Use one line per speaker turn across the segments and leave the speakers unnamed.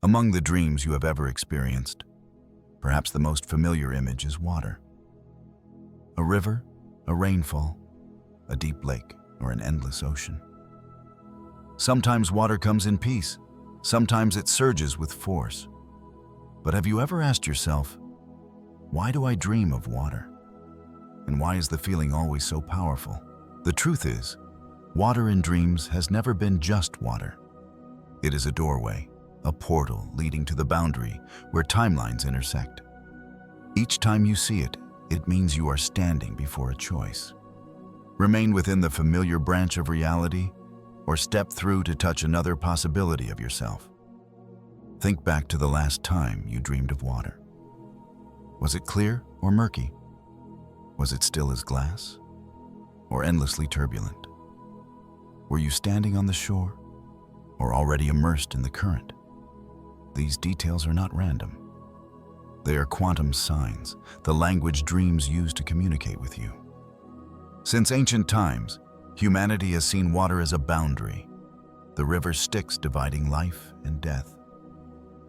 Among the dreams you have ever experienced, perhaps the most familiar image is water. A river, a rainfall, a deep lake, or an endless ocean. Sometimes water comes in peace, sometimes it surges with force. But have you ever asked yourself, why do I dream of water? And why is the feeling always so powerful? The truth is, water in dreams has never been just water. It is a doorway, a portal leading to the boundary where timelines intersect. Each time you see it, it means you are standing before a choice. Remain within the familiar branch of reality, or step through to touch another possibility of yourself. Think back to the last time you dreamed of water. Was it clear or murky? Was it still as glass, or endlessly turbulent? Were you standing on the shore, or already immersed in the current? These details are not random. They are quantum signs, the language dreams use to communicate with you. Since ancient times, humanity has seen water as a boundary, the river Styx dividing life and death,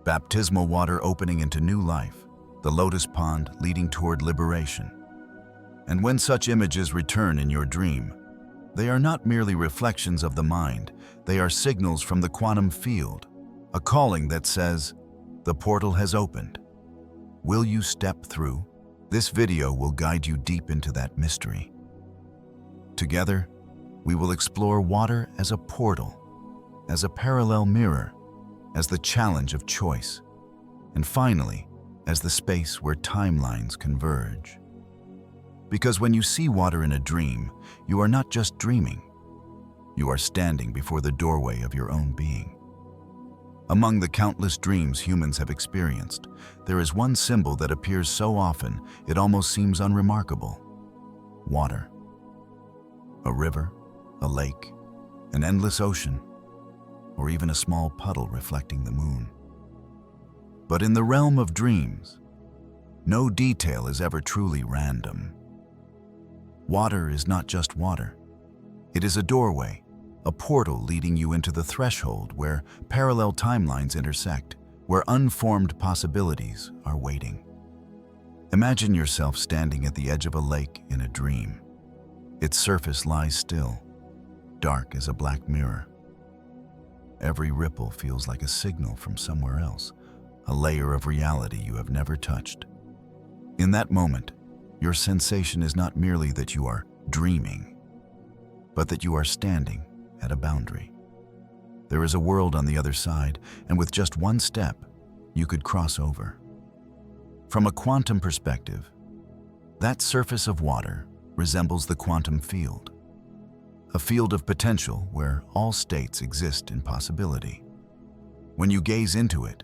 baptismal water opening into new life, the lotus pond leading toward liberation. And when such images return in your dream, they are not merely reflections of the mind, they are signals from the quantum field, a calling that says, the portal has opened. Will you step through? This video will guide you deep into that mystery. Together, we will explore water as a portal, as a parallel mirror, as the challenge of choice, and finally, as the space where timelines converge. Because when you see water in a dream, you are not just dreaming. You are standing before the doorway of your own being. Among the countless dreams humans have experienced, there is one symbol that appears so often it almost seems unremarkable: water. A river, a lake, an endless ocean, or even a small puddle reflecting the moon. But in the realm of dreams, no detail is ever truly random. Water is not just water. It is a doorway, a portal leading you into the threshold where parallel timelines intersect, where unformed possibilities are waiting. Imagine yourself standing at the edge of a lake in a dream. Its surface lies still, dark as a black mirror. Every ripple feels like a signal from somewhere else, a layer of reality you have never touched. In that moment, your sensation is not merely that you are dreaming, but that you are standing at a boundary. There is a world on the other side, and with just one step, you could cross over. From a quantum perspective, that surface of water resembles the quantum field, a field of potential where all states exist in possibility. When you gaze into it,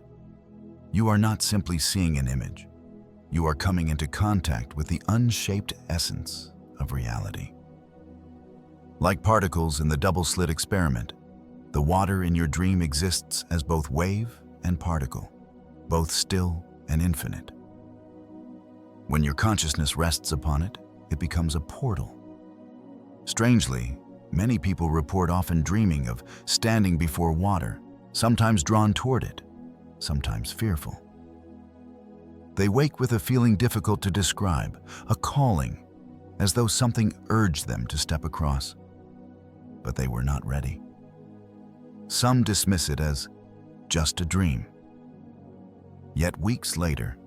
you are not simply seeing an image. You are coming into contact with the unshaped essence of reality. Like particles in the double-slit experiment, the water in your dream exists as both wave and particle, both still and infinite. When your consciousness rests upon it, it becomes a portal. Strangely, many people report often dreaming of standing before water, sometimes drawn toward it, sometimes fearful. They wake with a feeling difficult to describe, a calling, as though something urged them to step across. But they were not ready. Some dismiss it as just a dream. Yet weeks later,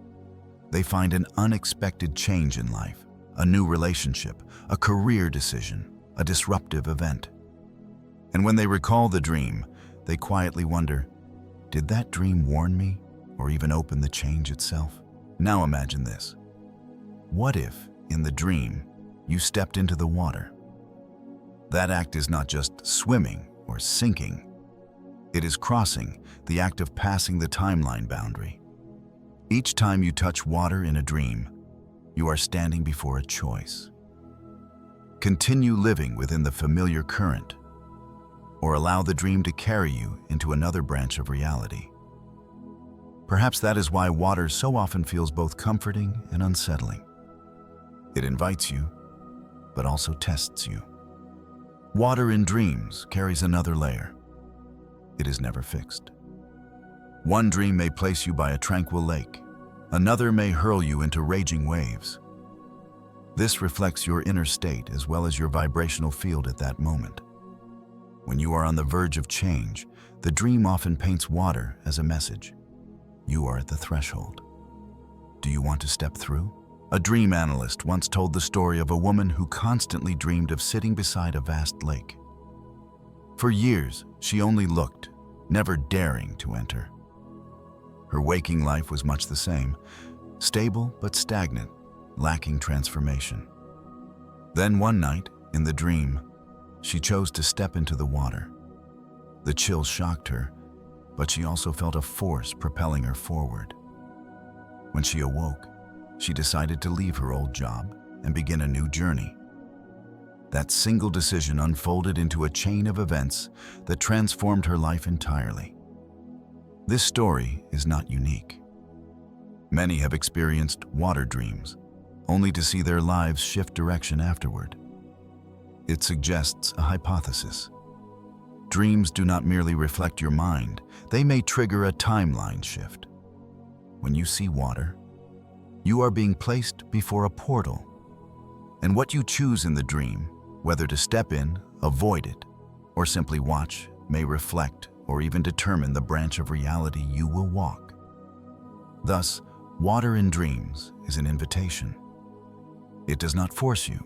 they find an unexpected change in life, a new relationship, a career decision, a disruptive event. And when they recall the dream, they quietly wonder, did that dream warn me or even open the change itself? Now imagine this. What if, in the dream, you stepped into the water? That act is not just swimming or sinking. It is crossing, the act of passing the timeline boundary. Each time you touch water in a dream, you are standing before a choice. Continue living within the familiar current, or allow the dream to carry you into another branch of reality. Perhaps that is why water so often feels both comforting and unsettling. It invites you, but also tests you. Water in dreams carries another layer. It is never fixed. One dream may place you by a tranquil lake. Another may hurl you into raging waves. This reflects your inner state as well as your vibrational field at that moment. When you are on the verge of change, the dream often paints water as a message. You are at the threshold. Do you want to step through? A dream analyst once told the story of a woman who constantly dreamed of sitting beside a vast lake. For years, she only looked, never daring to enter. Her waking life was much the same, stable but stagnant, lacking transformation. Then one night, in the dream, she chose to step into the water. The chill shocked her, but she also felt a force propelling her forward. When she awoke, she decided to leave her old job and begin a new journey. That single decision unfolded into a chain of events that transformed her life entirely. This story is not unique. Many have experienced water dreams, only to see their lives shift direction afterward. It suggests a hypothesis. Dreams do not merely reflect your mind, they may trigger a timeline shift. When you see water, you are being placed before a portal. And what you choose in the dream, whether to step in, avoid it, or simply watch, may reflect or even determine the branch of reality you will walk. Thus, water in dreams is an invitation. It does not force you.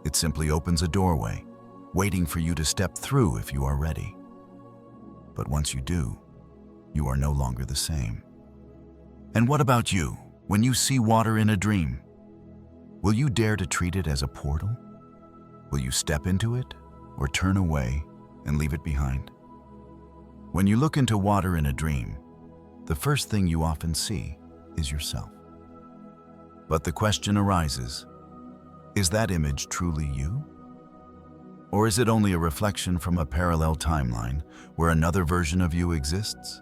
It simply opens a doorway, waiting for you to step through if you are ready. But once you do, you are no longer the same. And what about you? When you see water in a dream, will you dare to treat it as a portal? Will you step into it or turn away and leave it behind? When you look into water in a dream, the first thing you often see is yourself. But the question arises, is that image truly you? Or is it only a reflection from a parallel timeline where another version of you exists?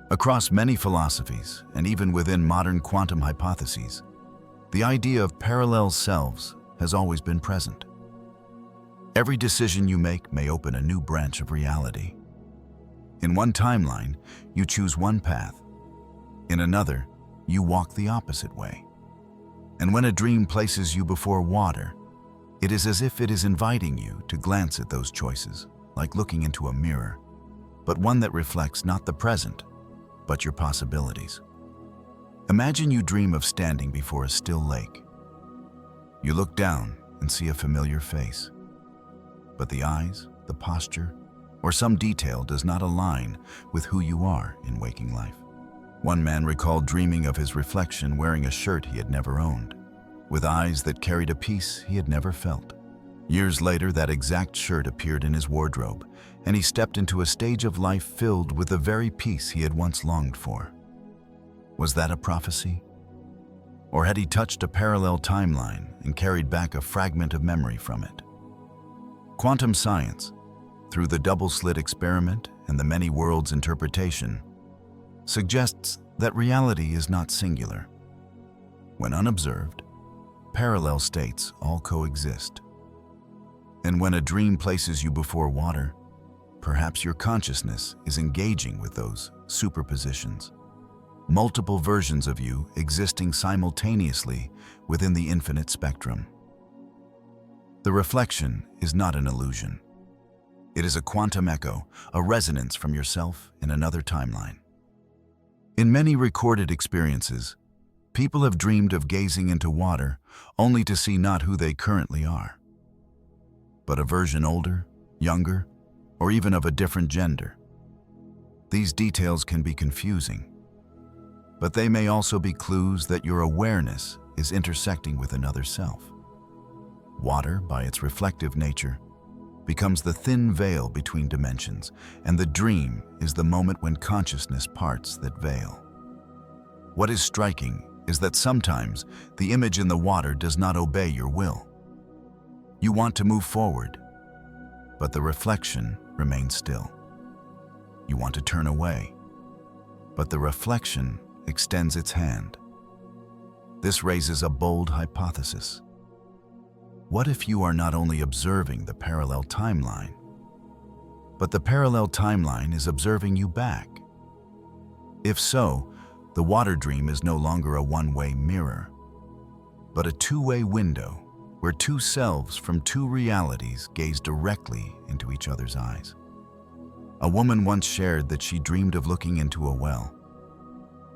Across many philosophies, and even within modern quantum hypotheses, the idea of parallel selves has always been present. Every decision you make may open a new branch of reality. In one timeline, you choose one path. In another, you walk the opposite way. And when a dream places you before water, it is as if it is inviting you to glance at those choices, like looking into a mirror, but one that reflects not the present, but your possibilities. Imagine you dream of standing before a still lake. You look down and see a familiar face, but the eyes, the posture, or some detail does not align with who you are in waking life. One man recalled dreaming of his reflection wearing a shirt he had never owned, with eyes that carried a peace he had never felt. Years later, that exact shirt appeared in his wardrobe, and he stepped into a stage of life filled with the very peace he had once longed for. Was that a prophecy? Or had he touched a parallel timeline and carried back a fragment of memory from it? Quantum science, through the double-slit experiment and the many worlds interpretation, suggests that reality is not singular. When unobserved, parallel states all coexist. And when a dream places you before water, perhaps your consciousness is engaging with those superpositions. Multiple versions of you existing simultaneously within the infinite spectrum. The reflection is not an illusion. It is a quantum echo, a resonance from yourself in another timeline. In many recorded experiences, people have dreamed of gazing into water only to see not who they currently are, but a version older, younger, or even of a different gender. These details can be confusing, but they may also be clues that your awareness is intersecting with another self. Water, by its reflective nature, becomes the thin veil between dimensions, and the dream is the moment when consciousness parts that veil. What is striking is that sometimes the image in the water does not obey your will. You want to move forward, but the reflection remains still. You want to turn away, but the reflection extends its hand. This raises a bold hypothesis. What if you are not only observing the parallel timeline, but the parallel timeline is observing you back? If so, the water dream is no longer a one-way mirror, but a two-way window where two selves from two realities gaze directly into each other's eyes. A woman once shared that she dreamed of looking into a well,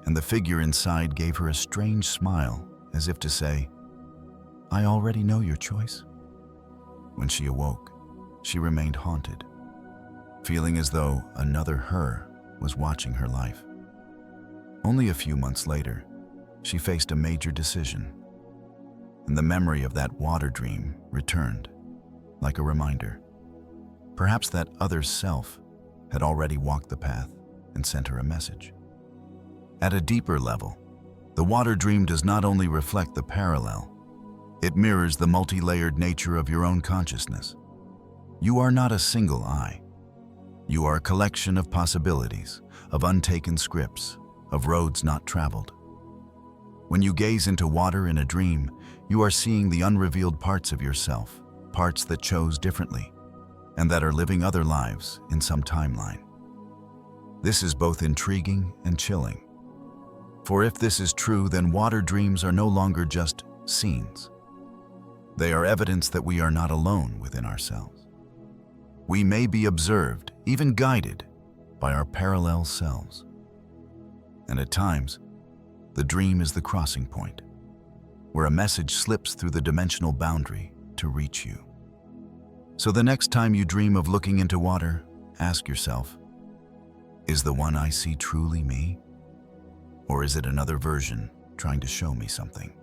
and the figure inside gave her a strange smile, as if to say, "I already know your choice." When she awoke, she remained haunted, feeling as though another her was watching her life. Only a few months later, she faced a major decision, and the memory of that water dream returned, like a reminder. Perhaps that other self had already walked the path and sent her a message. At a deeper level, the water dream does not only reflect the parallel, it mirrors the multi-layered nature of your own consciousness. You are not a single I. You are a collection of possibilities, of untaken scripts, of roads not traveled. When you gaze into water in a dream, you are seeing the unrevealed parts of yourself, parts that chose differently, and that are living other lives in some timeline. This is both intriguing and chilling. For if this is true, then water dreams are no longer just scenes. They are evidence that we are not alone within ourselves. We may be observed, even guided, by our parallel selves. And at times, the dream is the crossing point, where a message slips through the dimensional boundary to reach you. So the next time you dream of looking into water, ask yourself, is the one I see truly me? Or is it another version trying to show me something?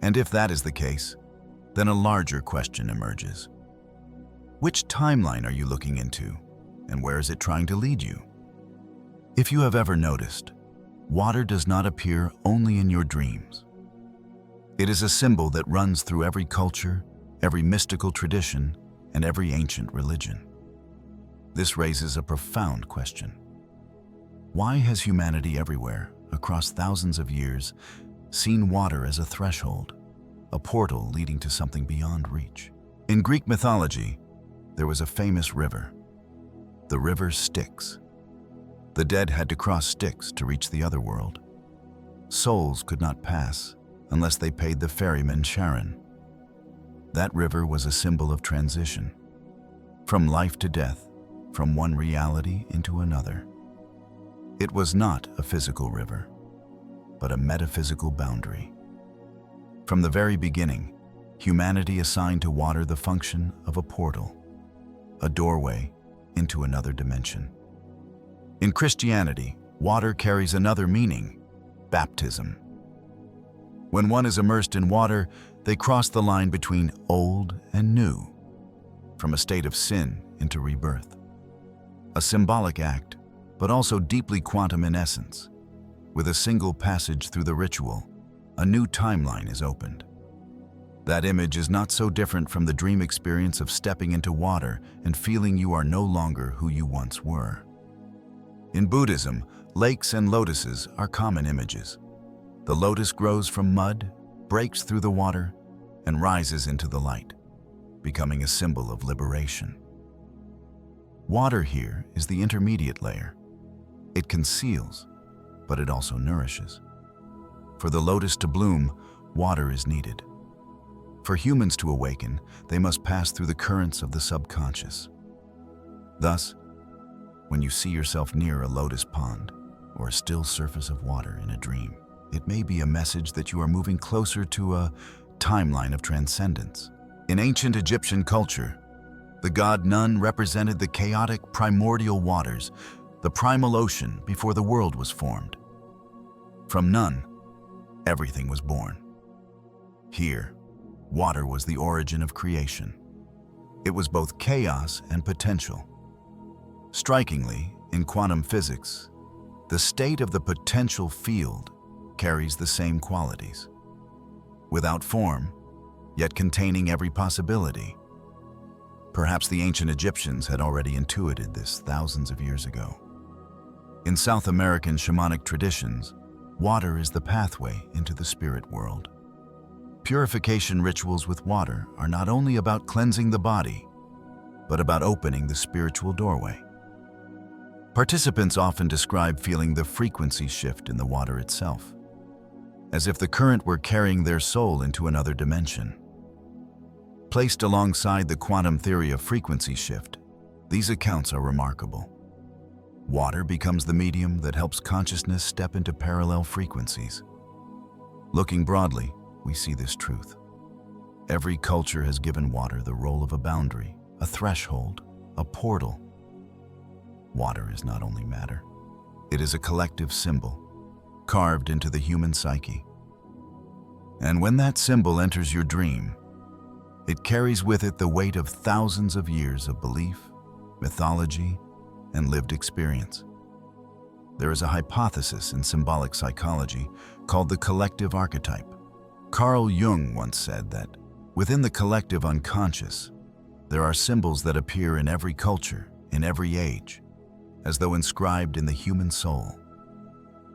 And if that is the case, then a larger question emerges. Which timeline are you looking into, and where is it trying to lead you? If you have ever noticed, water does not appear only in your dreams. It is a symbol that runs through every culture, every mystical tradition, and every ancient religion. This raises a profound question. Why has humanity everywhere, across thousands of years, seen water as a threshold, a portal leading to something beyond reach? In Greek mythology, there was a famous river, the river Styx. The dead had to cross Styx to reach the other world. Souls could not pass unless they paid the ferryman Charon. That river was a symbol of transition, from life to death, from one reality into another. It was not a physical river, but a metaphysical boundary. From the very beginning, humanity assigned to water the function of a portal, a doorway into another dimension. In Christianity, water carries another meaning: baptism. When one is immersed in water, they cross the line between old and new, from a state of sin into rebirth. A symbolic act, but also deeply quantum in essence. With a single passage through the ritual, a new timeline is opened. That image is not so different from the dream experience of stepping into water and feeling you are no longer who you once were. In Buddhism, lakes and lotuses are common images. The lotus grows from mud, breaks through the water, and rises into the light, becoming a symbol of liberation. Water here is the intermediate layer. It conceals, but it also nourishes. For the lotus to bloom, water is needed. For humans to awaken, they must pass through the currents of the subconscious. Thus, when you see yourself near a lotus pond or a still surface of water in a dream, it may be a message that you are moving closer to a timeline of transcendence. In ancient Egyptian culture, the god Nun represented the chaotic primordial waters, the primal ocean before the world was formed. From Nun, everything was born. Here, water was the origin of creation. It was both chaos and potential. Strikingly, in quantum physics, the state of the potential field carries the same qualities. Without form, yet containing every possibility. Perhaps the ancient Egyptians had already intuited this thousands of years ago. In South American shamanic traditions, water is the pathway into the spirit world. Purification rituals with water are not only about cleansing the body, but about opening the spiritual doorway. Participants often describe feeling the frequency shift in the water itself, as if the current were carrying their soul into another dimension. Placed alongside the quantum theory of frequency shift, these accounts are remarkable. Water becomes the medium that helps consciousness step into parallel frequencies. Looking broadly, we see this truth. Every culture has given water the role of a boundary, a threshold, a portal. Water is not only matter. It is a collective symbol, carved into the human psyche. And when that symbol enters your dream, it carries with it the weight of thousands of years of belief, mythology, and lived experience. There is a hypothesis in symbolic psychology called the collective archetype. Carl Jung once said that within the collective unconscious, there are symbols that appear in every culture, in every age, as though inscribed in the human soul.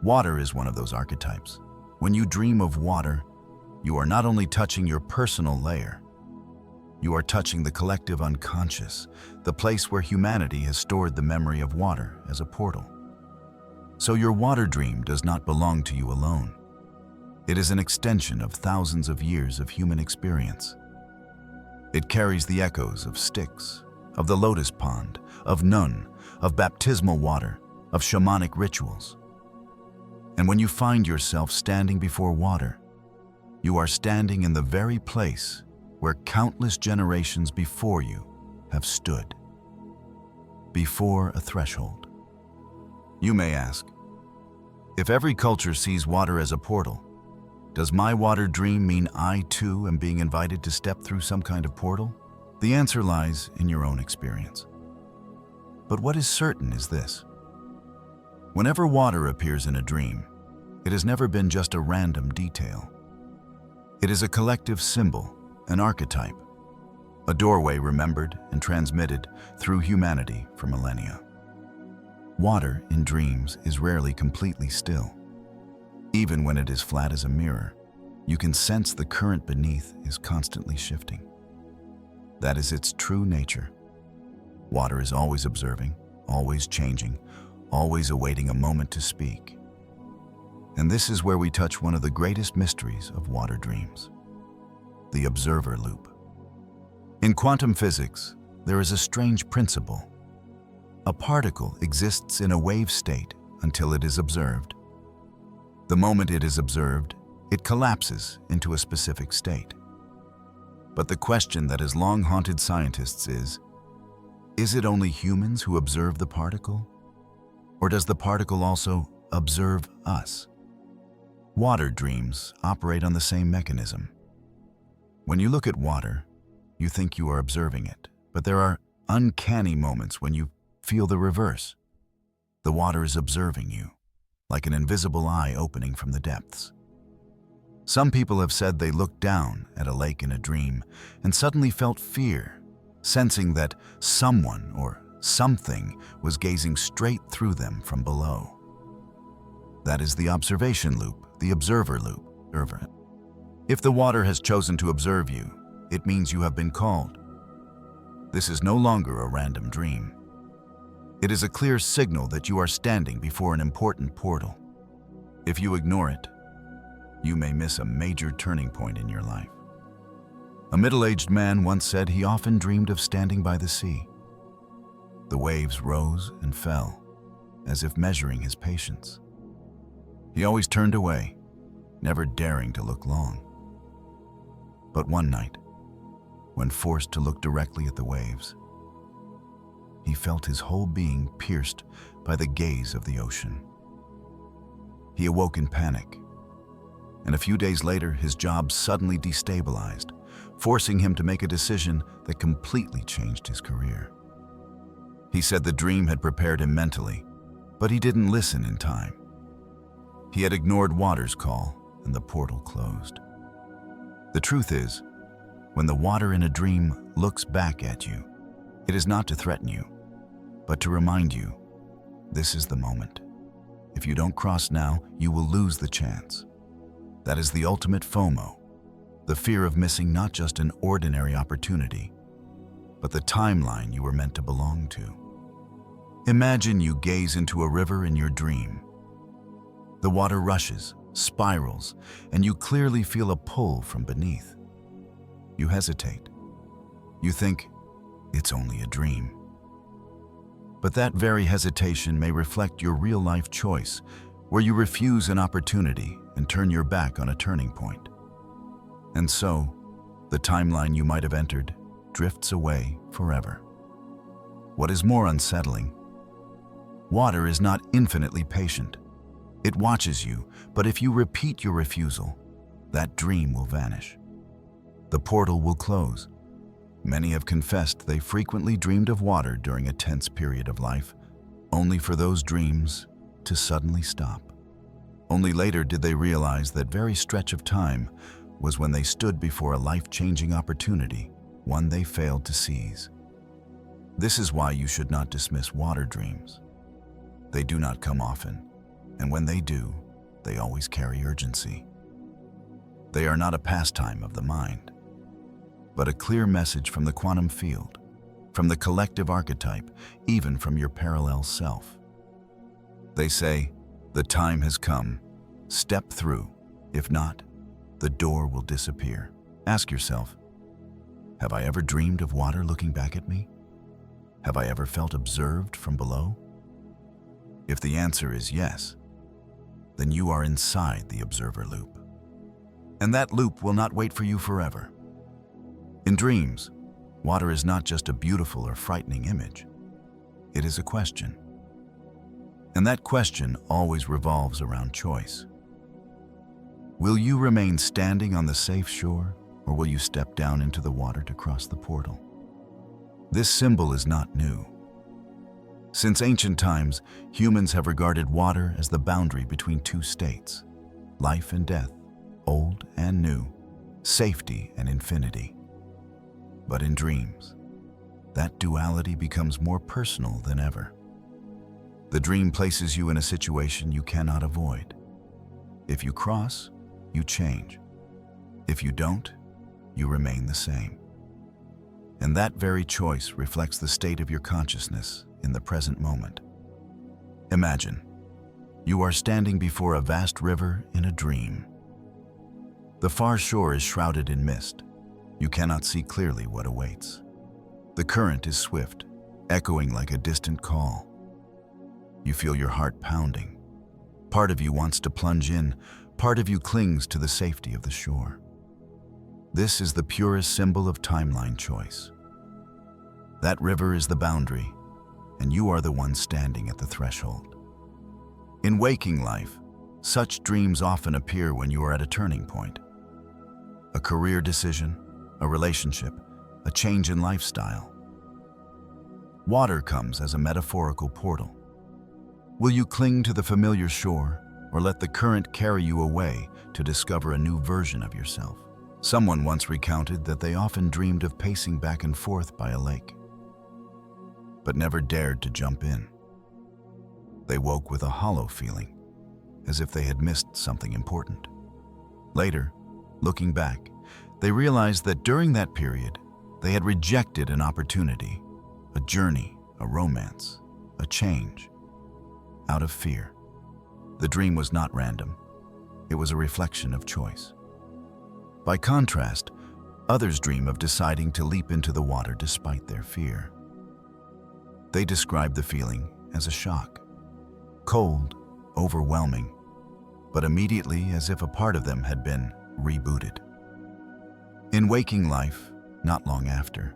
Water is one of those archetypes. When you dream of water, you are not only touching your personal layer, you are touching the collective unconscious, the place where humanity has stored the memory of water as a portal. So your water dream does not belong to you alone. It is an extension of thousands of years of human experience. It carries the echoes of Styx, of the lotus pond, of Nun, of baptismal water, of shamanic rituals. And when you find yourself standing before water, you are standing in the very place where countless generations before you have stood, before a threshold. You may ask, if every culture sees water as a portal, does my water dream mean I too am being invited to step through some kind of portal? The answer lies in your own experience. But what is certain is this. Whenever water appears in a dream, it has never been just a random detail. It is a collective symbol, an archetype, a doorway remembered and transmitted through humanity for millennia. Water in dreams is rarely completely still. Even when it is flat as a mirror, you can sense the current beneath is constantly shifting. That is its true nature. Water is always observing, always changing, always awaiting a moment to speak. And this is where we touch one of the greatest mysteries of water dreams, the observer loop. In quantum physics, there is a strange principle. A particle exists in a wave state until it is observed. The moment it is observed, it collapses into a specific state. But the question that has long haunted scientists is it only humans who observe the particle? Or does the particle also observe us? Water dreams operate on the same mechanism. When you look at water, you think you are observing it, but there are uncanny moments when you feel the reverse. The water is observing you, like an invisible eye opening from the depths. Some people have said they looked down at a lake in a dream and suddenly felt fear, sensing that someone or something was gazing straight through them from below. That is the observation loop, the observer loop. If the water has chosen to observe you, it means you have been called. This is no longer a random dream. It is a clear signal that you are standing before an important portal. If you ignore it, you may miss a major turning point in your life. A middle-aged man once said he often dreamed of standing by the sea. The waves rose and fell, as if measuring his patience. He always turned away, never daring to look long. But one night, when forced to look directly at the waves, he felt his whole being pierced by the gaze of the ocean. He awoke in panic, and a few days later, his job suddenly destabilized, forcing him to make a decision that completely changed his career. He said the dream had prepared him mentally, but he didn't listen in time. He had ignored water's call, and the portal closed. The truth is, when the water in a dream looks back at you, it is not to threaten you, but to remind you, this is the moment. If you don't cross now, you will lose the chance. That is the ultimate FOMO, the fear of missing not just an ordinary opportunity, but the timeline you were meant to belong to. Imagine you gaze into a river in your dream. The water rushes, spirals, and you clearly feel a pull from beneath. You hesitate. You think, it's only a dream. But that very hesitation may reflect your real-life choice, where you refuse an opportunity and turn your back on a turning point. And so, the timeline you might have entered drifts away forever. What is more unsettling? Water is not infinitely patient. It watches you, but if you repeat your refusal, that dream will vanish. The portal will close. Many have confessed they frequently dreamed of water during a tense period of life, only for those dreams to suddenly stop. Only later did they realize that very stretch of time was when they stood before a life-changing opportunity, one they failed to seize. This is why you should not dismiss water dreams. They do not come often, and when they do, they always carry urgency. They are not a pastime of the mind, but a clear message from the quantum field, from the collective archetype, even from your parallel self. They say, the time has come, step through. If not, the door will disappear. Ask yourself, have I ever dreamed of water looking back at me? Have I ever felt observed from below? If the answer is yes, then you are inside the observer loop. And that loop will not wait for you forever. In dreams, water is not just a beautiful or frightening image. It is a question. And that question always revolves around choice. Will you remain standing on the safe shore, or will you step down into the water to cross the portal? This symbol is not new. Since ancient times, humans have regarded water as the boundary between two states, life and death, old and new, safety and infinity. But in dreams, that duality becomes more personal than ever. The dream places you in a situation you cannot avoid. If you cross, you change. If you don't, you remain the same. And that very choice reflects the state of your consciousness in the present moment. Imagine, you are standing before a vast river in a dream. The far shore is shrouded in mist. You cannot see clearly what awaits. The current is swift, echoing like a distant call. You feel your heart pounding. Part of you wants to plunge in, part of you clings to the safety of the shore. This is the purest symbol of timeline choice. That river is the boundary, and you are the one standing at the threshold. In waking life, such dreams often appear when you are at a turning point. A career decision, a relationship, a change in lifestyle. Water comes as a metaphorical portal. Will you cling to the familiar shore, or let the current carry you away to discover a new version of yourself? Someone once recounted that they often dreamed of pacing back and forth by a lake, but never dared to jump in. They woke with a hollow feeling, as if they had missed something important. Later, looking back, they realized that during that period, they had rejected an opportunity, a journey, a romance, a change, out of fear. The dream was not random. It was a reflection of choice. By contrast, others dream of deciding to leap into the water despite their fear. They describe the feeling as a shock, cold, overwhelming, but immediately as if a part of them had been rebooted. In waking life, not long after,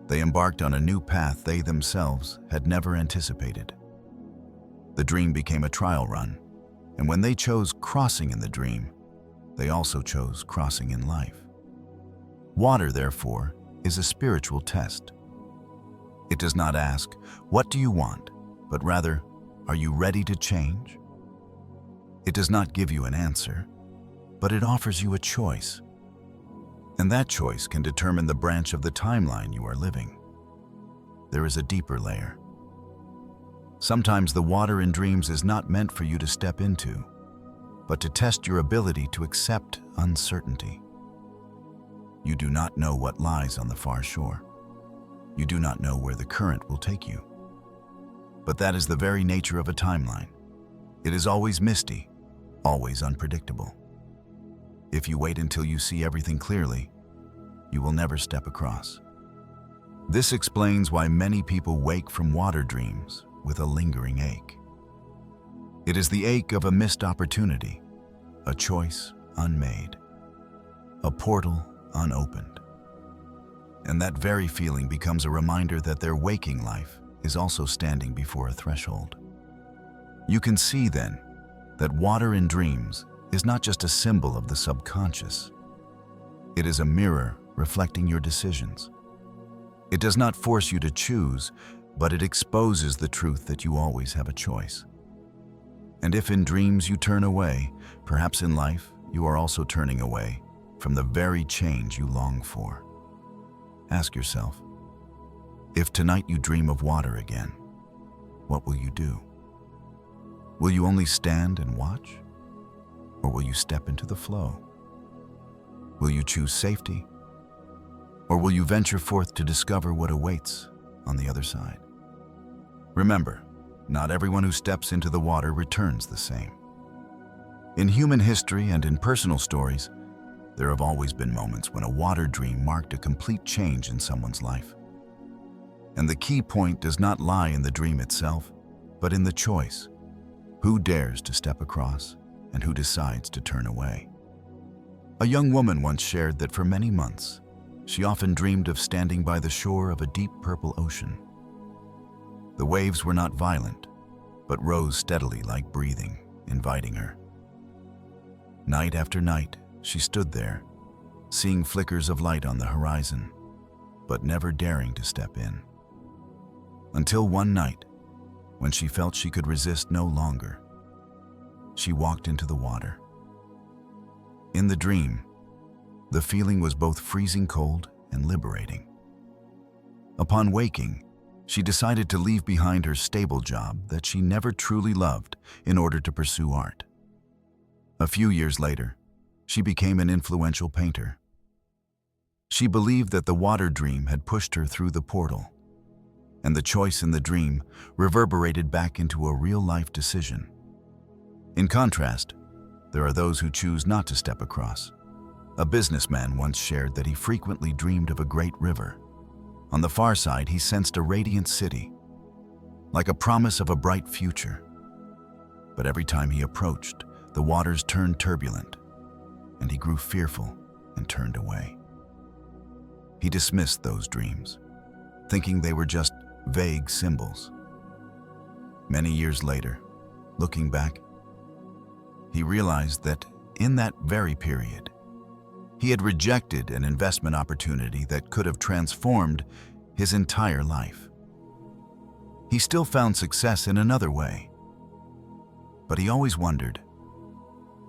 they embarked on a new path they themselves had never anticipated. The dream became a trial run, and when they chose crossing in the dream, they also chose crossing in life. Water, therefore, is a spiritual test. It does not ask, what do you want, but rather, are you ready to change? It does not give you an answer, but it offers you a choice. And that choice can determine the branch of the timeline you are living. There is a deeper layer. Sometimes the water in dreams is not meant for you to step into, but to test your ability to accept uncertainty. You do not know what lies on the far shore. You do not know where the current will take you. But that is the very nature of a timeline. It is always misty, always unpredictable. If you wait until you see everything clearly, you will never step across. This explains why many people wake from water dreams with a lingering ache. It is the ache of a missed opportunity, a choice unmade, a portal unopened. And that very feeling becomes a reminder that their waking life is also standing before a threshold. You can see then that water in dreams is not just a symbol of the subconscious. It is a mirror reflecting your decisions. It does not force you to choose, but it exposes the truth that you always have a choice. And if in dreams you turn away, perhaps in life you are also turning away from the very change you long for. Ask yourself, if tonight you dream of water again, what will you do? Will you only stand and watch? Or will you step into the flow? Will you choose safety? Or will you venture forth to discover what awaits on the other side? Remember, not everyone who steps into the water returns the same. In human history and in personal stories, there have always been moments when a water dream marked a complete change in someone's life. And the key point does not lie in the dream itself, but in the choice. Who dares to step across and who decides to turn away? A young woman once shared that for many months, she often dreamed of standing by the shore of a deep purple ocean. The waves were not violent, but rose steadily like breathing, inviting her. Night after night, she stood there, seeing flickers of light on the horizon, but never daring to step in. Until one night, when she felt she could resist no longer, she walked into the water. In the dream, the feeling was both freezing cold and liberating. Upon waking, she decided to leave behind her stable job that she never truly loved in order to pursue art. A few years later, she became an influential painter. She believed that the water dream had pushed her through the portal, and the choice in the dream reverberated back into a real-life decision. In contrast, there are those who choose not to step across. A businessman once shared that he frequently dreamed of a great river. On the far side, he sensed a radiant city, like a promise of a bright future. But every time he approached, the waters turned turbulent, and he grew fearful and turned away. He dismissed those dreams, thinking they were just vague symbols. Many years later, looking back, he realized that in that very period, he had rejected an investment opportunity that could have transformed his entire life. He still found success in another way, but he always wondered,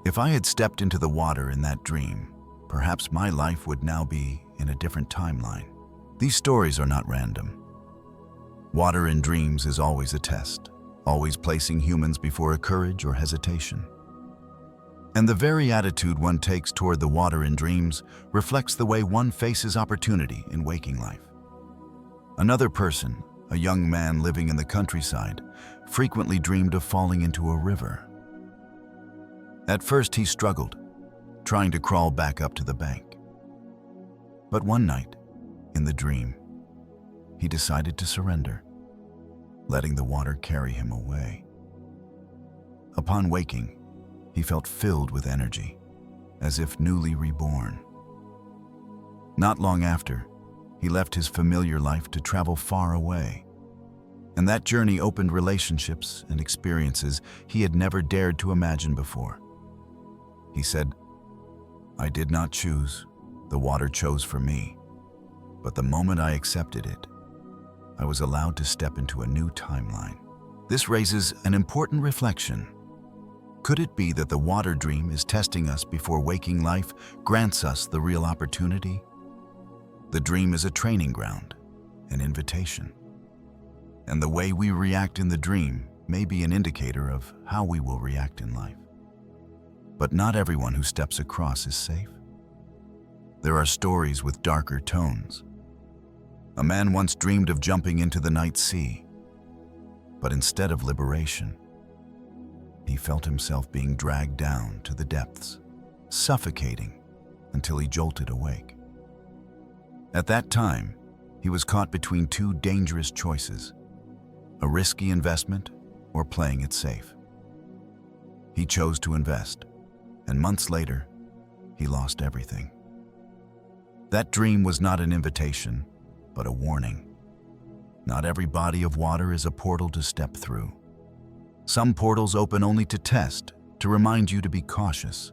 if I had stepped into the water in that dream, perhaps my life would now be in a different timeline. These stories are not random. Water in dreams is always a test, always placing humans before a courage or hesitation. And the very attitude one takes toward the water in dreams reflects the way one faces opportunity in waking life. Another person, a young man living in the countryside, frequently dreamed of falling into a river. At first he struggled, trying to crawl back up to the bank. But one night, in the dream, he decided to surrender, letting the water carry him away. Upon waking, he felt filled with energy, as if newly reborn. Not long after, he left his familiar life to travel far away, and that journey opened relationships and experiences he had never dared to imagine before. He said, "I did not choose, the water chose for me, but the moment I accepted it, I was allowed to step into a new timeline." This raises an important reflection. Could it be that the water dream is testing us before waking life grants us the real opportunity? The dream is a training ground, an invitation. And the way we react in the dream may be an indicator of how we will react in life. But not everyone who steps across is safe. There are stories with darker tones. A man once dreamed of jumping into the night sea. But instead of liberation, he felt himself being dragged down to the depths, suffocating until he jolted awake. At that time, he was caught between two dangerous choices: a risky investment or playing it safe. He chose to invest, and months later, he lost everything. That dream was not an invitation, but a warning. Not every body of water is a portal to step through. Some portals open only to test, to remind you to be cautious.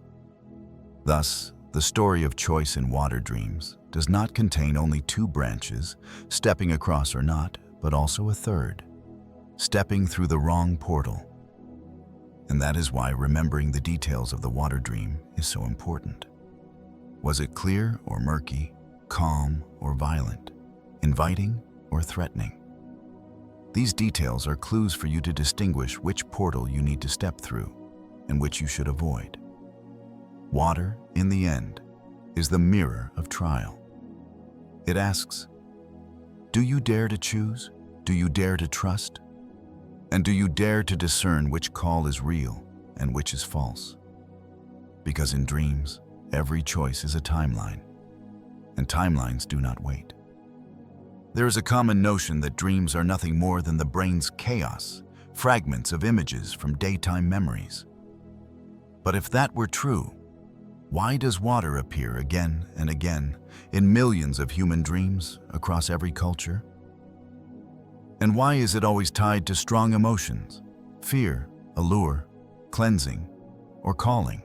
Thus, the story of choice in water dreams does not contain only two branches, stepping across or not, but also a third, stepping through the wrong portal. And that is why remembering the details of the water dream is so important. Was it clear or murky, calm or violent, inviting or threatening? These details are clues for you to distinguish which portal you need to step through and which you should avoid. Water, in the end, is the mirror of trial. It asks, do you dare to choose? Do you dare to trust? And do you dare to discern which call is real and which is false? Because in dreams, every choice is a timeline, and timelines do not wait. There is a common notion that dreams are nothing more than the brain's chaos, fragments of images from daytime memories. But if that were true, why does water appear again and again in millions of human dreams across every culture? And why is it always tied to strong emotions, fear, allure, cleansing, or calling?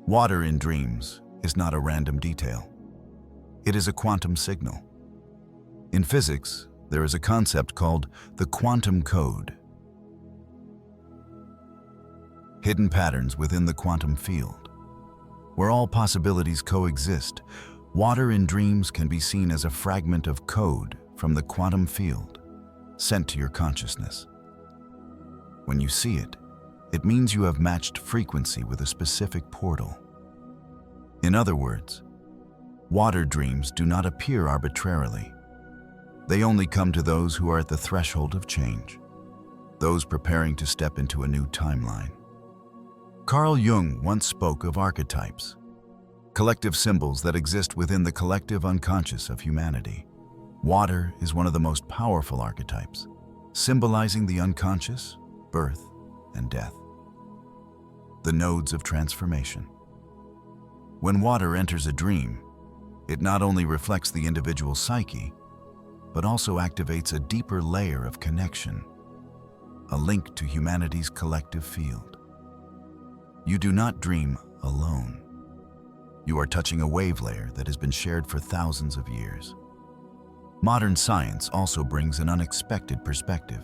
Water in dreams is not a random detail. It is a quantum signal. In physics, there is a concept called the quantum code. Hidden patterns within the quantum field. Where all possibilities coexist, water in dreams can be seen as a fragment of code from the quantum field, sent to your consciousness. When you see it, it means you have matched frequency with a specific portal. In other words, water dreams do not appear arbitrarily. They only come to those who are at the threshold of change, those preparing to step into a new timeline. Carl Jung once spoke of archetypes, collective symbols that exist within the collective unconscious of humanity. Water is one of the most powerful archetypes, symbolizing the unconscious, birth, and death. The nodes of transformation. When water enters a dream, it not only reflects the individual psyche, but also activates a deeper layer of connection, a link to humanity's collective field. You do not dream alone. You are touching a wave layer that has been shared for thousands of years. Modern science also brings an unexpected perspective.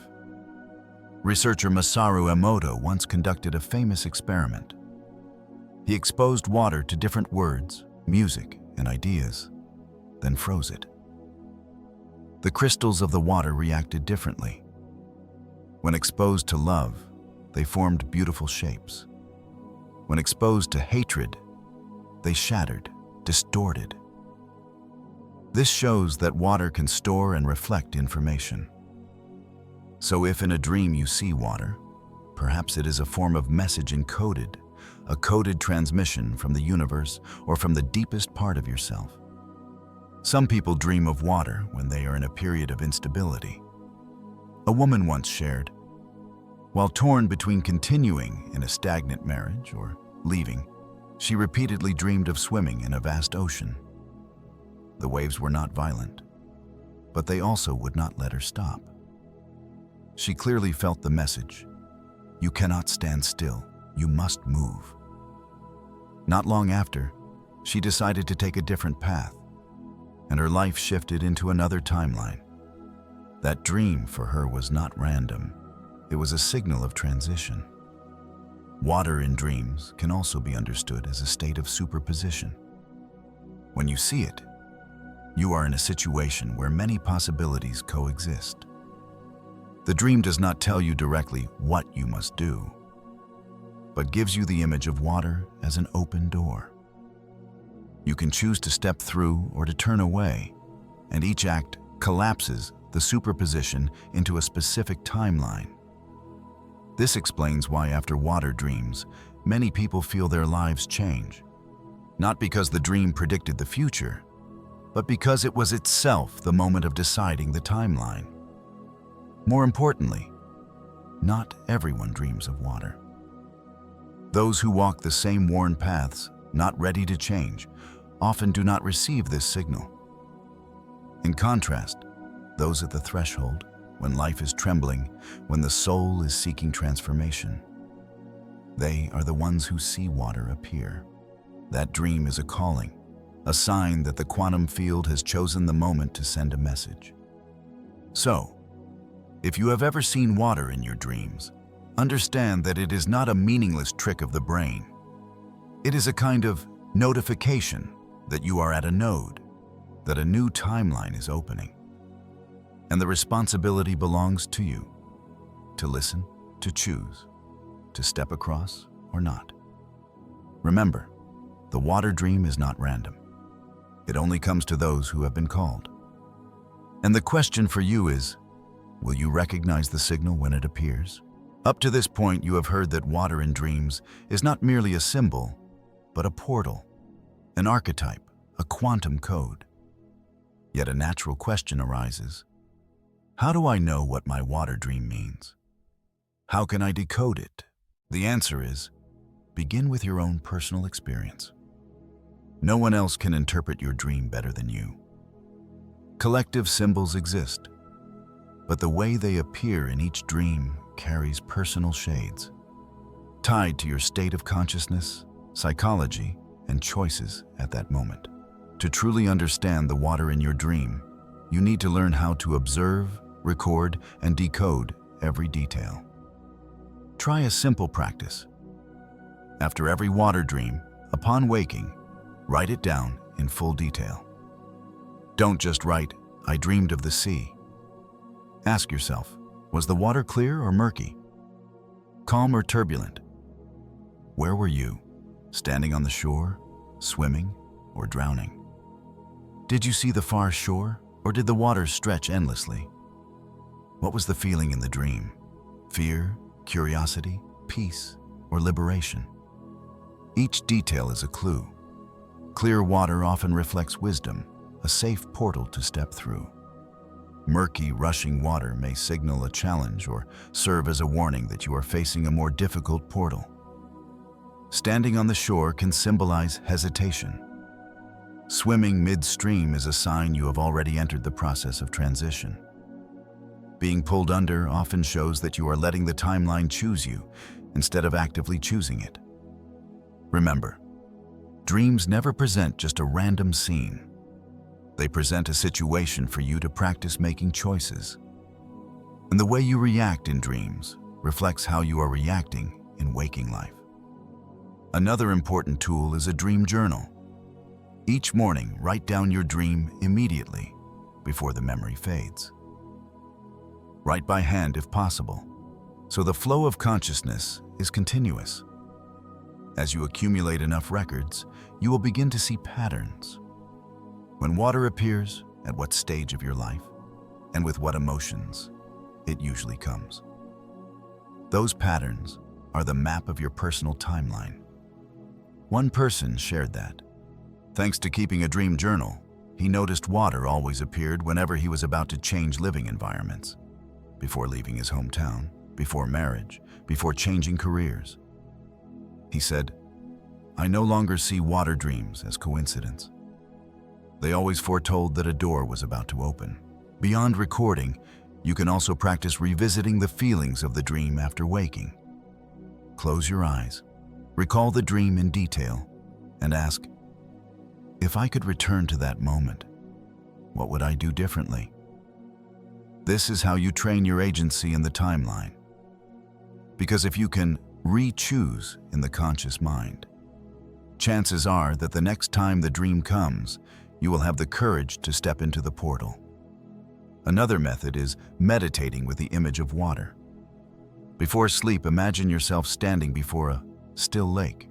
Researcher Masaru Emoto once conducted a famous experiment. He exposed water to different words, music, and ideas, then froze it. The crystals of the water reacted differently. When exposed to love, they formed beautiful shapes. When exposed to hatred, they shattered, distorted. This shows that water can store and reflect information. So if in a dream you see water, perhaps it is a form of message encoded, a coded transmission from the universe or from the deepest part of yourself. Some people dream of water when they are in a period of instability. A woman once shared, while torn between continuing in a stagnant marriage or leaving, she repeatedly dreamed of swimming in a vast ocean. The waves were not violent, but they also would not let her stop. She clearly felt the message: you cannot stand still, you must move. Not long after, she decided to take a different path, and her life shifted into another timeline. That dream for her was not random. It was a signal of transition. Water in dreams can also be understood as a state of superposition. When you see it, you are in a situation where many possibilities coexist. The dream does not tell you directly what you must do, but gives you the image of water as an open door. You can choose to step through or to turn away, and each act collapses the superposition into a specific timeline. This explains why after water dreams, many people feel their lives change. Not because the dream predicted the future, but because it was itself the moment of deciding the timeline. More importantly, not everyone dreams of water. Those who walk the same worn paths, not ready to change, often do not receive this signal. In contrast, those at the threshold, when life is trembling, when the soul is seeking transformation, they are the ones who see water appear. That dream is a calling, a sign that the quantum field has chosen the moment to send a message. So, if you have ever seen water in your dreams, understand that it is not a meaningless trick of the brain. It is a kind of notification that you are at a node, that a new timeline is opening. And the responsibility belongs to you, to listen, to choose, to step across or not. Remember, the water dream is not random. It only comes to those who have been called. And the question for you is, will you recognize the signal when it appears? Up to this point, you have heard that water in dreams is not merely a symbol, but a portal, an archetype, a quantum code. Yet a natural question arises. How do I know what my water dream means? How can I decode it? The answer is, begin with your own personal experience. No one else can interpret your dream better than you. Collective symbols exist, but the way they appear in each dream carries personal shades, tied to your state of consciousness, psychology, and choices at that moment. To truly understand the water in your dream, you need to learn how to observe, record, and decode every detail. Try a simple practice. After every water dream, upon waking, write it down in full detail. Don't just write, "I dreamed of the sea." Ask yourself, was the water clear or murky? Calm or turbulent? Where were you? Standing on the shore, swimming, or drowning? Did you see the far shore, or did the water stretch endlessly? What was the feeling in the dream? Fear, curiosity, peace, or liberation? Each detail is a clue. Clear water often reflects wisdom, a safe portal to step through. Murky, rushing water may signal a challenge or serve as a warning that you are facing a more difficult portal. Standing on the shore can symbolize hesitation. Swimming midstream is a sign you have already entered the process of transition. Being pulled under often shows that you are letting the timeline choose you instead of actively choosing it. Remember, dreams never present just a random scene. They present a situation for you to practice making choices. And the way you react in dreams reflects how you are reacting in waking life. Another important tool is a dream journal. Each morning, write down your dream immediately before the memory fades. Write by hand if possible, so the flow of consciousness is continuous. As you accumulate enough records, you will begin to see patterns. When water appears, at what stage of your life, and with what emotions, it usually comes. Those patterns are the map of your personal timeline. One person shared that. Thanks to keeping a dream journal, he noticed water always appeared whenever he was about to change living environments. Before leaving his hometown, before marriage, before changing careers. He said, "I no longer see water dreams as coincidence. They always foretold that a door was about to open." Beyond recording, you can also practice revisiting the feelings of the dream after waking. Close your eyes, recall the dream in detail, and ask, if I could return to that moment, what would I do differently? This is how you train your agency in the timeline. Because if you can re-choose in the conscious mind, chances are that the next time the dream comes, you will have the courage to step into the portal. Another method is meditating with the image of water. Before sleep, imagine yourself standing before a still lake.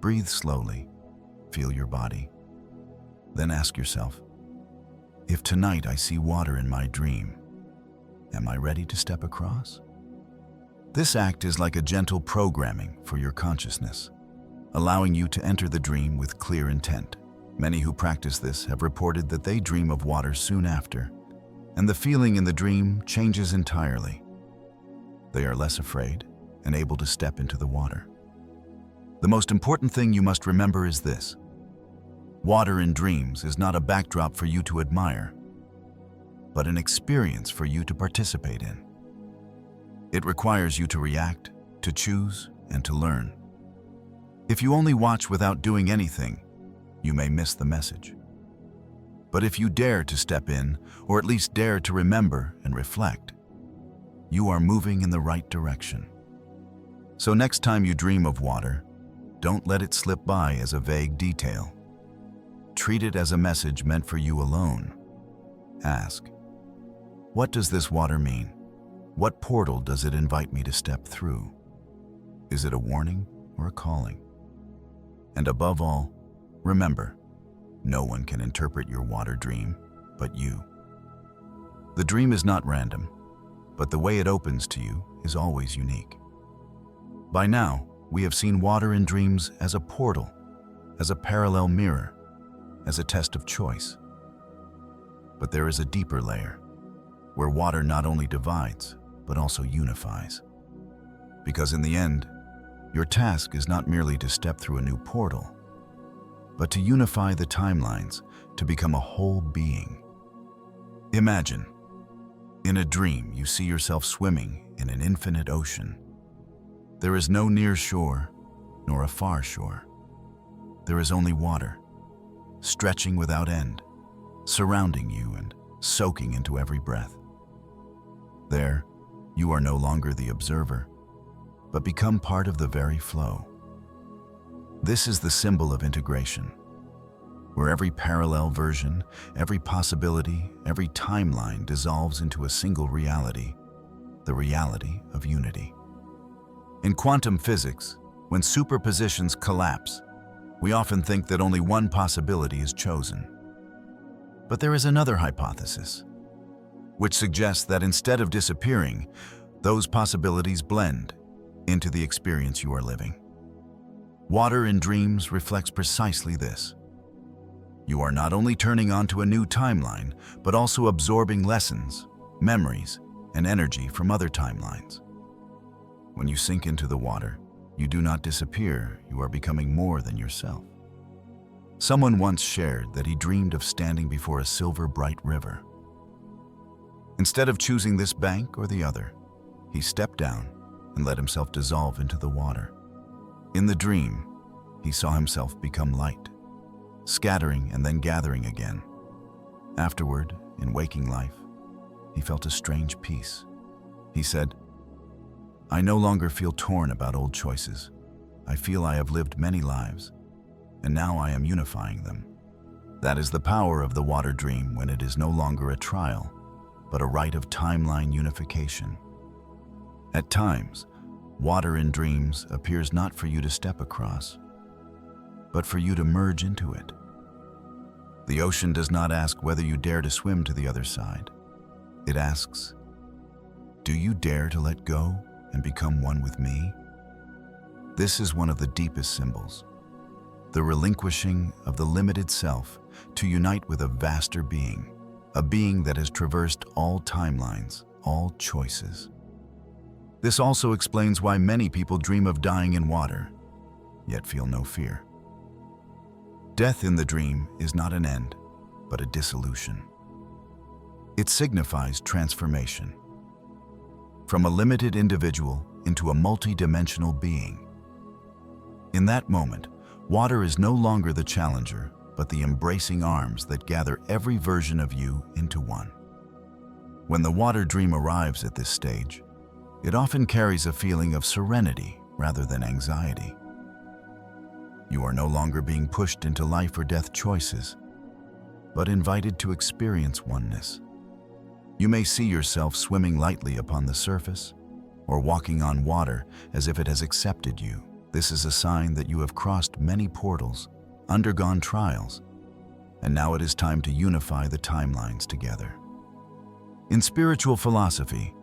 Breathe slowly, feel your body. Then ask yourself, If tonight I see water in my dream, am I ready to step across? This act is like a gentle programming for your consciousness, allowing you to enter the dream with clear intent. Many who practice this have reported that they dream of water soon after, and the feeling in the dream changes entirely. They are less afraid and able to step into the water. The most important thing you must remember is this: water in dreams is not a backdrop for you to admire, but an experience for you to participate in. It requires you to react, to choose, and to learn. If you only watch without doing anything, you may miss the message. But if you dare to step in, or at least dare to remember and reflect, you are moving in the right direction. So next time you dream of water, don't let it slip by as a vague detail. Treat it as a message meant for you alone. Ask, what does this water mean? What portal does it invite me to step through? Is it a warning or a calling? And above all, remember, no one can interpret your water dream but you. The dream is not random, but the way it opens to you is always unique. By now, we have seen water in dreams as a portal, as a parallel mirror, as a test of choice. But there is a deeper layer, where water not only divides, but also unifies. Because in the end, your task is not merely to step through a new portal, but to unify the timelines to become a whole being. Imagine, in a dream, you see yourself swimming in an infinite ocean. There is no near shore, nor a far shore. There is only water, stretching without end, surrounding you and soaking into every breath. There, you are no longer the observer, but become part of the very flow. This is the symbol of integration, where every parallel version, every possibility, every timeline dissolves into a single reality, the reality of unity. In quantum physics, when superpositions collapse, we often think that only one possibility is chosen. But there is another hypothesis, which suggests that instead of disappearing, those possibilities blend into the experience you are living. Water in dreams reflects precisely this. You are not only turning onto a new timeline, but also absorbing lessons, memories, and energy from other timelines. When you sink into the water, you do not disappear, you are becoming more than yourself. Someone once shared that he dreamed of standing before a silver bright river. Instead of choosing this bank or the other, he stepped down and let himself dissolve into the water. In the dream, he saw himself become light, scattering and then gathering again. Afterward, in waking life, he felt a strange peace. He said, "I no longer feel torn about old choices. I feel I have lived many lives, and now I am unifying them." That is the power of the water dream when it is no longer a trial, but a rite of timeline unification. At times, water in dreams appears not for you to step across, but for you to merge into it. The ocean does not ask whether you dare to swim to the other side. It asks, do you dare to let go and become one with me? This is one of the deepest symbols, the relinquishing of the limited self to unite with a vaster being, a being that has traversed all timelines, all choices. This also explains why many people dream of dying in water, yet feel no fear. Death in the dream is not an end, but a dissolution. It signifies transformation, from a limited individual into a multi-dimensional being. In that moment, water is no longer the challenger, but the embracing arms that gather every version of you into one. When the water dream arrives at this stage, it often carries a feeling of serenity rather than anxiety. You are no longer being pushed into life or death choices, but invited to experience oneness. You may see yourself swimming lightly upon the surface, or walking on water as if it has accepted you. This is a sign that you have crossed many portals, undergone trials, and now it is time to unify the timelines together. In spiritual philosophy,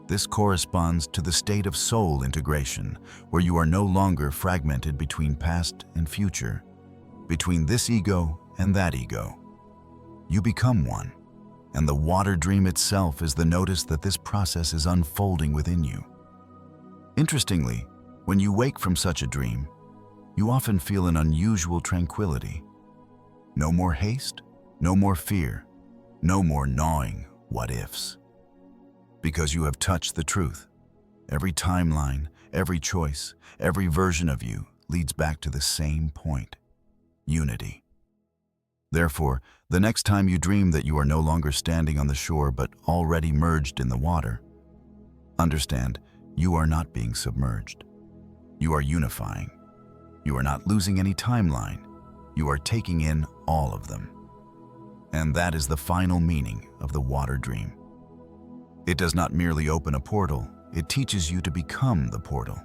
this corresponds to the state of soul integration, where you are no longer fragmented between past and future, between this ego and that ego. You become one, and the water dream itself is the notice that this process is unfolding within you. Interestingly, when you wake from such a dream, you often feel an unusual tranquility. No more haste, no more fear, no more gnawing what-ifs. Because you have touched the truth. Every timeline, every choice, every version of you leads back to the same point: unity. Therefore, the next time you dream that you are no longer standing on the shore but already merged in the water, understand you are not being submerged. You are unifying. You are not losing any timeline. You are taking in all of them. And that is the final meaning of the water dream. It does not merely open a portal, it teaches you to become the portal.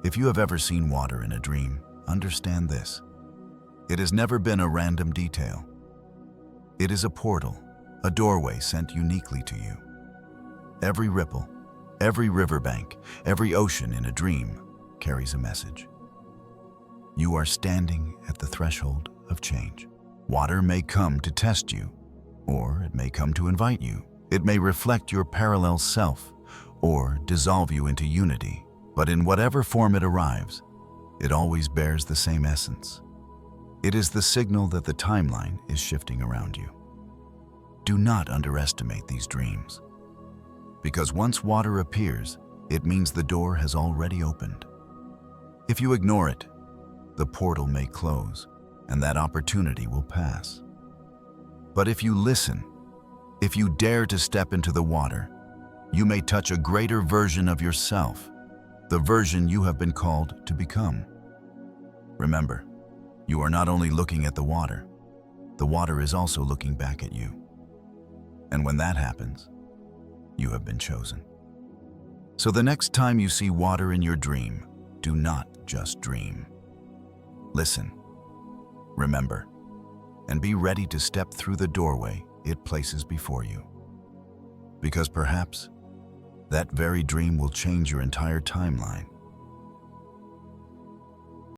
If you have ever seen water in a dream, understand this. It has never been a random detail. It is a portal, a doorway sent uniquely to you. Every ripple, every riverbank, every ocean in a dream carries a message. You are standing at the threshold of change. Water may come to test you, or it may come to invite you. It may reflect your parallel self, or dissolve you into unity. But in whatever form it arrives, it always bears the same essence. It is the signal that the timeline is shifting around you. Do not underestimate these dreams, because once water appears, it means the door has already opened. If you ignore it, the portal may close, and that opportunity will pass. But if you listen, if you dare to step into the water, you may touch a greater version of yourself, the version you have been called to become. Remember, you are not only looking at the water is also looking back at you. And when that happens, you have been chosen. So the next time you see water in your dream, do not just dream. Listen, remember, and be ready to step through the doorway it places before you. Because perhaps that very dream will change your entire timeline.